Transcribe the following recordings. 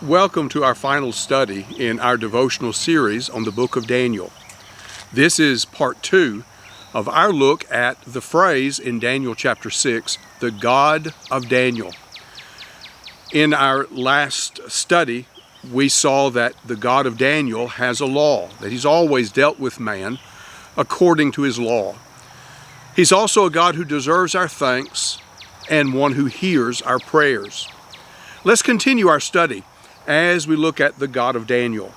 Welcome to our final study in our devotional series on the book of Daniel. This is part 2 of our look at the phrase in Daniel chapter 6, the God of Daniel. In our last study, we saw that the God of Daniel has a law, that he's always dealt with man according to his law. He's also a God who deserves our thanks and one who hears our prayers. Let's continue our study as we look at the God of Daniel.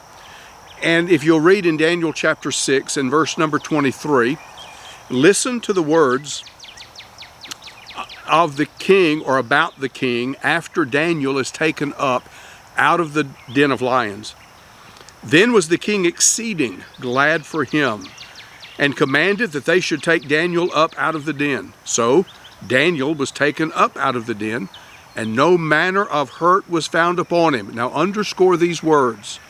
And if you'll read in Daniel chapter 6 and verse number 23, listen to the words of the king, or about the king, after Daniel is taken up out of the den of lions. Then was the king exceeding glad for him, and commanded that they should take Daniel up out of the den. So Daniel was taken up out of the den, and no manner of hurt was found upon him. Now underscore these words,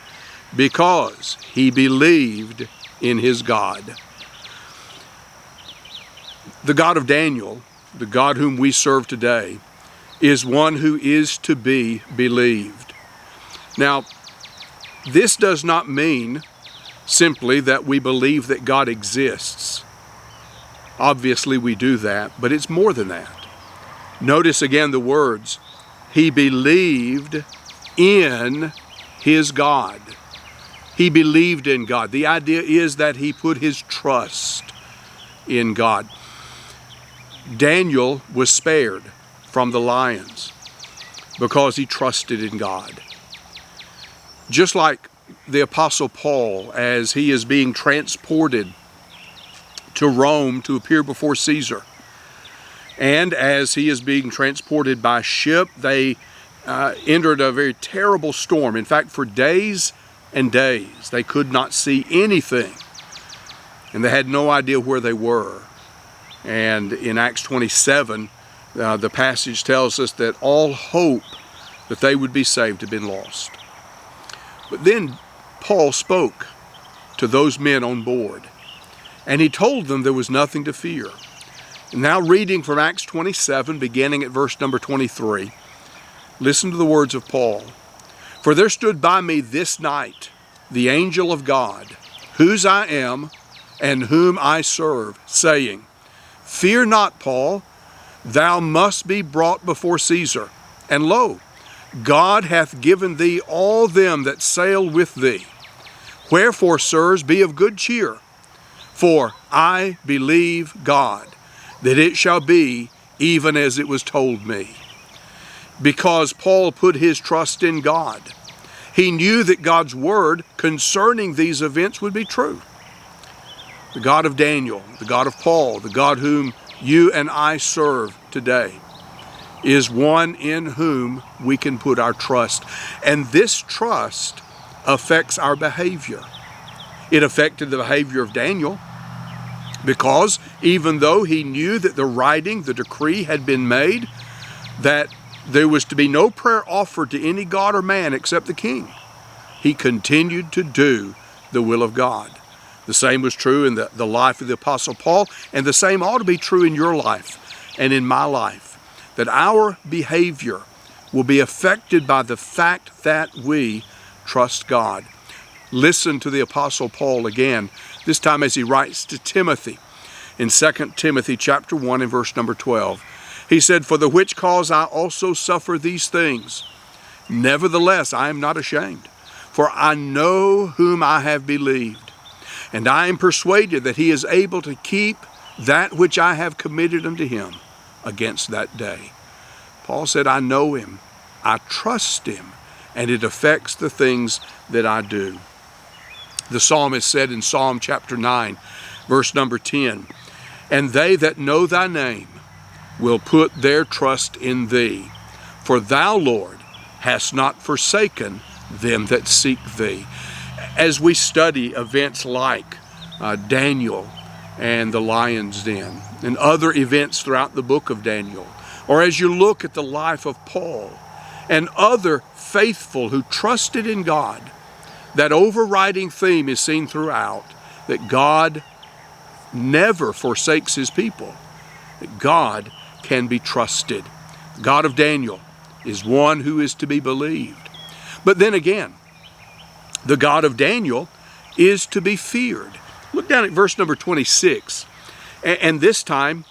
because he believed in his God. The God of Daniel, the God whom we serve today, is one who is to be believed. Now, this does not mean simply that we believe that God exists. Obviously we do that, but it's more than that. Notice again the words, he believed in his God. He believed in God. The idea is that he put his trust in God. Daniel was spared from the lions because he trusted in God. Just like the Apostle Paul, as he is being transported to Rome to appear before Caesar, and as he is being transported by ship, they entered a very terrible storm. In fact, for days and days, they could not see anything, and they had no idea where they were. And in Acts 27, the passage tells us that all hope that they would be saved had been lost. But then Paul spoke to those men on board, and he told them there was nothing to fear. Now reading from Acts 27, beginning at verse number 23, listen to the words of Paul. For there stood by me this night the angel of God, whose I am and whom I serve, saying, Fear not, Paul, thou must be brought before Caesar. And lo, God hath given thee all them that sail with thee. Wherefore, sirs, be of good cheer, for I believe God, that it shall be even as it was told me. Because Paul put his trust in God, he knew that God's word concerning these events would be true. The God of Daniel, the God of Paul, the God whom you and I serve today, is one in whom we can put our trust. And this trust affects our behavior. It affected the behavior of Daniel, because even though he knew that the writing, the decree had been made, that there was to be no prayer offered to any god or man except the king, he continued to do the will of God. The same was true in the life of the Apostle Paul, and the same ought to be true in your life and in my life, that our behavior will be affected by the fact that we trust God. Listen to the Apostle Paul again, this time as he writes to Timothy in 2 Timothy chapter 1 and verse number 12. He said, For the which cause I also suffer these things. Nevertheless, I am not ashamed, for I know whom I have believed, and I am persuaded that he is able to keep that which I have committed unto him against that day. Paul said, I know him, I trust him, and it affects the things that I do. The psalmist said in Psalm chapter 9, verse number 10, And they that know thy name will put their trust in thee. For thou, Lord, hast not forsaken them that seek thee. As we study events like Daniel and the lion's den, and other events throughout the book of Daniel, or as you look at the life of Paul and other faithful who trusted in God, that overriding theme is seen throughout, that God never forsakes his people, that God can be trusted. The God of Daniel is one who is to be believed. But then again, the God of Daniel is to be feared. Look down at verse number 26. And this time,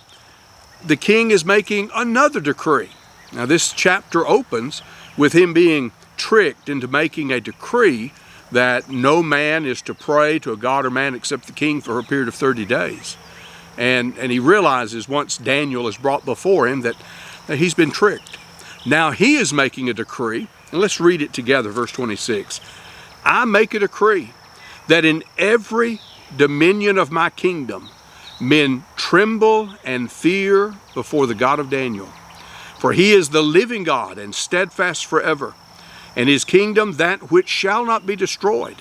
the king is making another decree. Now this chapter opens with him being tricked into making a decree that no man is to pray to a god or man except the king for a period of 30 days. And he realizes once Daniel is brought before him that he's been tricked. Now he is making a decree, and let's read it together, verse 26. I make a decree that in every dominion of my kingdom men tremble and fear before the God of Daniel. For he is the living God and steadfast forever, and his kingdom that which shall not be destroyed,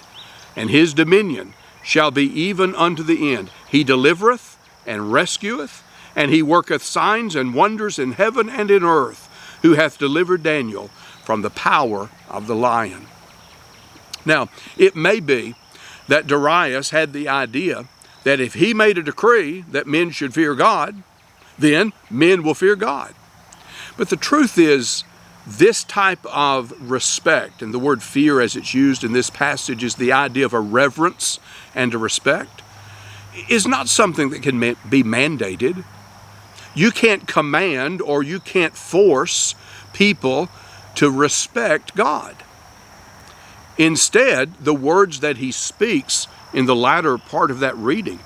and his dominion shall be even unto the end. He delivereth and rescueth, and he worketh signs and wonders in heaven and in earth, who hath delivered Daniel from the power of the lion. Now, it may be that Darius had the idea that if he made a decree that men should fear God, then men will fear God. But the truth is, this type of respect, and the word fear as it's used in this passage is the idea of a reverence and a respect, is not something that can be mandated. You can't command or you can't force people to respect God. Instead, the words that he speaks in the latter part of that reading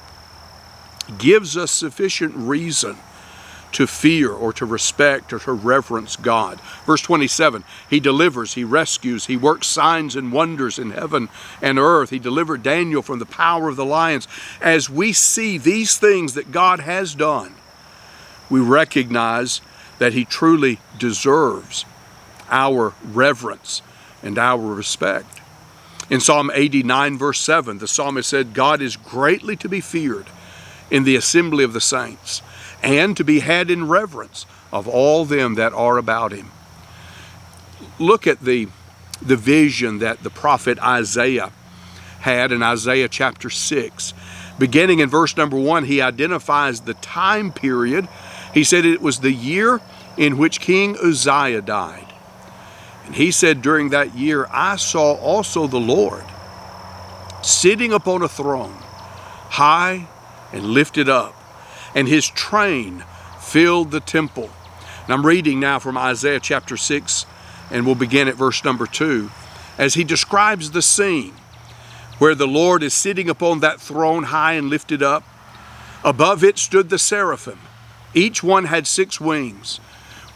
gives us sufficient reason to fear or to respect or to reverence God. Verse 27, he delivers, he rescues, he works signs and wonders in heaven and earth. He delivered Daniel from the power of the lions. As we see these things that God has done, we recognize that he truly deserves our reverence and our respect. In Psalm 89, verse 7, the psalmist said, God is greatly to be feared in the assembly of the saints, and to be had in reverence of all them that are about him. Look at the vision that the prophet Isaiah had in Isaiah chapter 6. Beginning in verse number 1, he identifies the time period. He said it was the year in which King Uzziah died. And he said, during that year, I saw also the Lord sitting upon a throne, high and lifted up, and his train filled the temple. And I'm reading now from Isaiah chapter 6, and we'll begin at verse number 2, as he describes the scene where the Lord is sitting upon that throne high and lifted up. Above it stood the seraphim. Each one had 6 wings.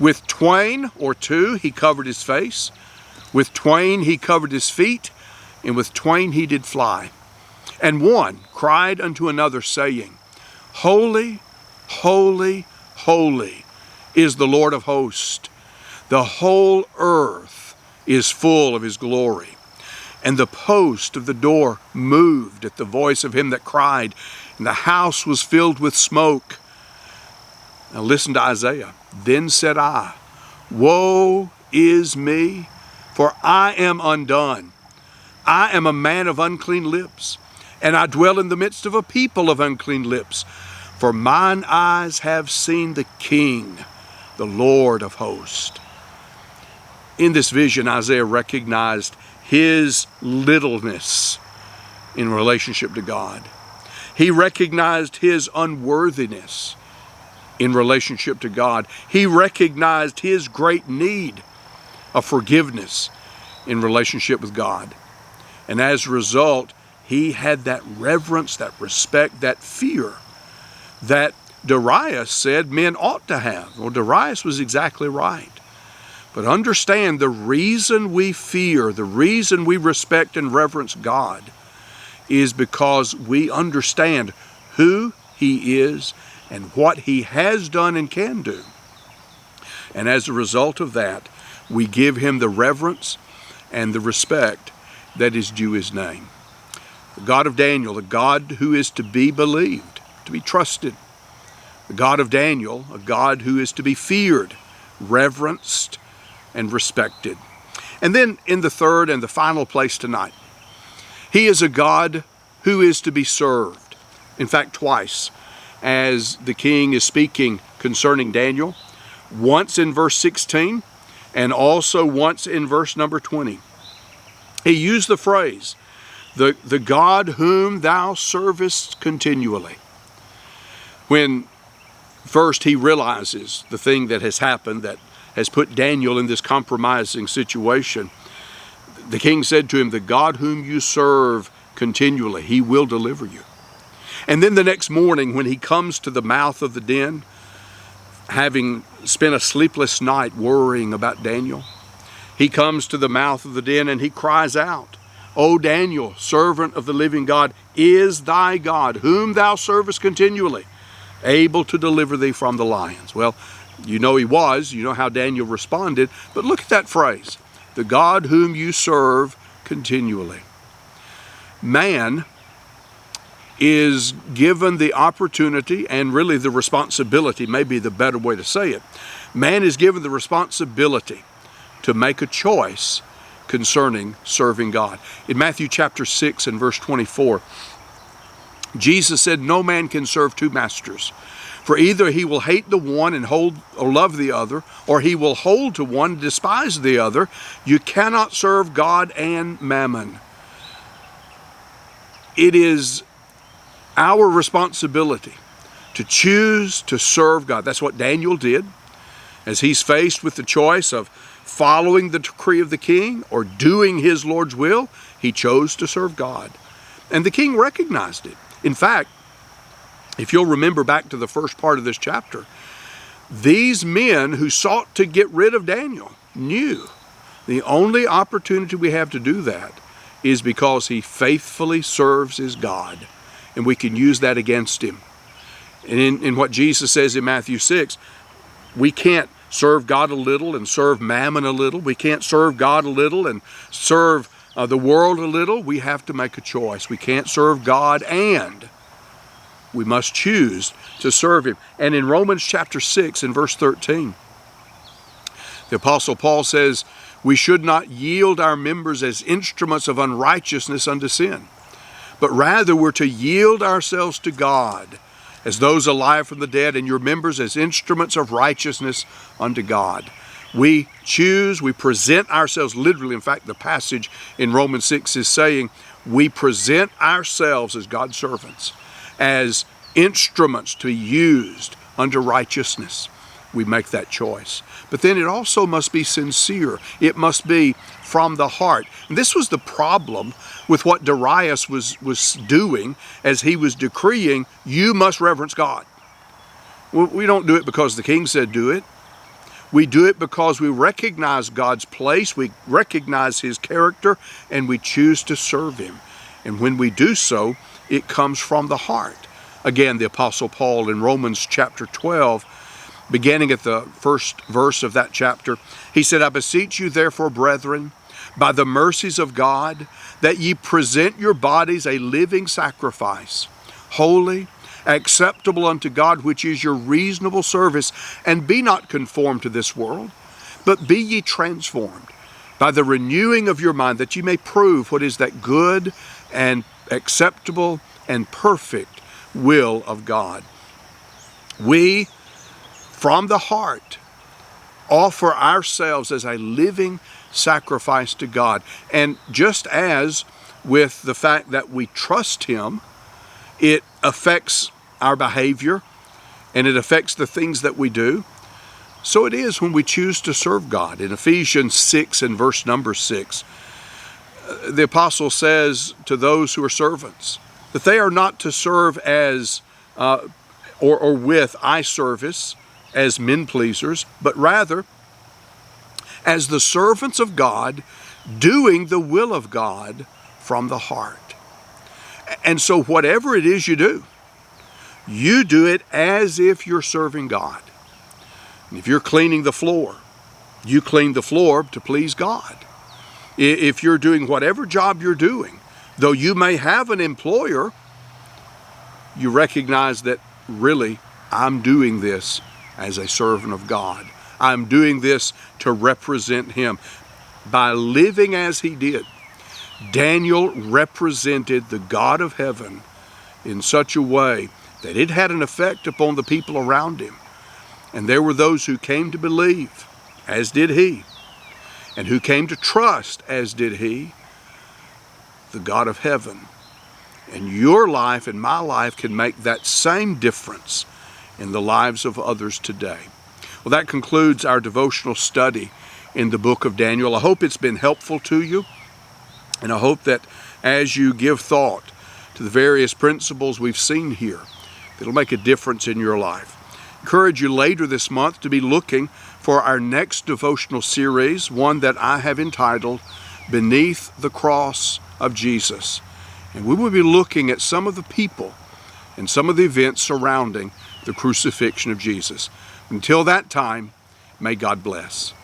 With twain or two he covered his face. With twain he covered his feet. And with twain he did fly. And one cried unto another, saying, Holy, holy, holy is the Lord of hosts. The whole earth is full of his glory. And the post of the door moved at the voice of him that cried, and the house was filled with smoke. Now listen to Isaiah. Then said I, Woe is me, for I am undone. I am a man of unclean lips, and I dwell in the midst of a people of unclean lips. For mine eyes have seen the King, the Lord of hosts. In this vision, Isaiah recognized his littleness in relationship to God. He recognized his unworthiness in relationship to God. He recognized his great need of forgiveness in relationship with God. And as a result, he had that reverence, that respect, that fear that Darius said men ought to have. Well, Darius was exactly right. But understand, the reason we fear, the reason we respect and reverence God is because we understand who he is and what he has done and can do. And as a result of that, we give him the reverence and the respect that is due his name. The God of Daniel, the God who is to be believed, to be trusted. The God of Daniel, a God who is to be feared, reverenced, and respected. And then in the third and the final place tonight, he is a God who is to be served. In fact, twice, as the king is speaking concerning Daniel, once in verse 16 and also once in verse number 20. He used the phrase, the God whom thou servest continually. When first he realizes the thing that has happened that has put Daniel in this compromising situation, the king said to him, the God whom you serve continually, he will deliver you. And then the next morning when he comes to the mouth of the den, having spent a sleepless night worrying about Daniel, he comes to the mouth of the den and he cries out, O Daniel, servant of the living God, is thy God, whom thou servest continually, able to deliver thee from the lions? Well, you know he was. You know how Daniel responded. But look at that phrase, the God whom you serve continually. Man is given the opportunity, and really the responsibility, may be the better way to say it. Man is given the responsibility to make a choice concerning serving God. In Matthew chapter 6 and verse 24, Jesus said, no man can serve two masters, for either he will hate the one and hold or love the other, or he will hold to one and despise the other. You cannot serve God and mammon. It is our responsibility to choose to serve God. That's what Daniel did. As he's faced with the choice of following the decree of the king or doing his Lord's will, he chose to serve God. And the king recognized it. In fact, if you'll remember back to the first part of this chapter, these men who sought to get rid of Daniel knew the only opportunity we have to do that is because he faithfully serves his God. And we can use that against him. And in what Jesus says in Matthew 6, we can't serve God a little and serve mammon a little. We can't serve God a little and serve the world a little. We have to make a choice. We can't serve God, and we must choose to serve him. And in Romans chapter 6 and verse 13, the Apostle Paul says, we should not yield our members as instruments of unrighteousness unto sin, but rather we're to yield ourselves to God as those alive from the dead, and your members as instruments of righteousness unto God. We choose, we present ourselves literally. In fact, the passage in Romans 6 is saying we present ourselves as God's servants, as instruments to be used unto righteousness. We make that choice. But then it also must be sincere. It must be from the heart. And this was the problem with what Darius was doing as he was decreeing, you must reverence God. Well, we don't do it because the king said do it. We do it because we recognize God's place, we recognize his character, and we choose to serve him. And when we do so, it comes from the heart. Again, the Apostle Paul in Romans chapter 12, beginning at the first verse of that chapter, he said, I beseech you therefore, brethren, by the mercies of God, that ye present your bodies a living sacrifice, holy, acceptable unto God, which is your reasonable service, and be not conformed to this world, but be ye transformed by the renewing of your mind, that ye may prove what is that good and acceptable and perfect will of God. We, from the heart, offer ourselves as a living sacrifice to God. And just as with the fact that we trust him, it affects our behavior and it affects the things that we do, so it is when we choose to serve God. In Ephesians 6 and verse number 6, the apostle says to those who are servants that they are not to serve as or with eye service as men pleasers, but rather as the servants of God, doing the will of God from the heart. And so whatever it is you do it as if you're serving God. And if you're cleaning the floor, you clean the floor to please God. If you're doing whatever job you're doing, though you may have an employer, you recognize that really I'm doing this as a servant of God. I'm doing this to represent him. By living as he did, Daniel represented the God of heaven in such a way that it had an effect upon the people around him. And there were those who came to believe, as did he, and who came to trust, as did he. the God of heaven. And your life and my life can make that same difference in the lives of others today. Well, that concludes our devotional study in the book of Daniel. I hope it's been helpful to you, and I hope that as you give thought to the various principles we've seen here, it'll make a difference in your life. Encourage you later this month to be looking for our next devotional series, one that I have entitled Beneath the Cross of Jesus. And we will be looking at some of the people and some of the events surrounding the crucifixion of Jesus. Until that time, may God bless.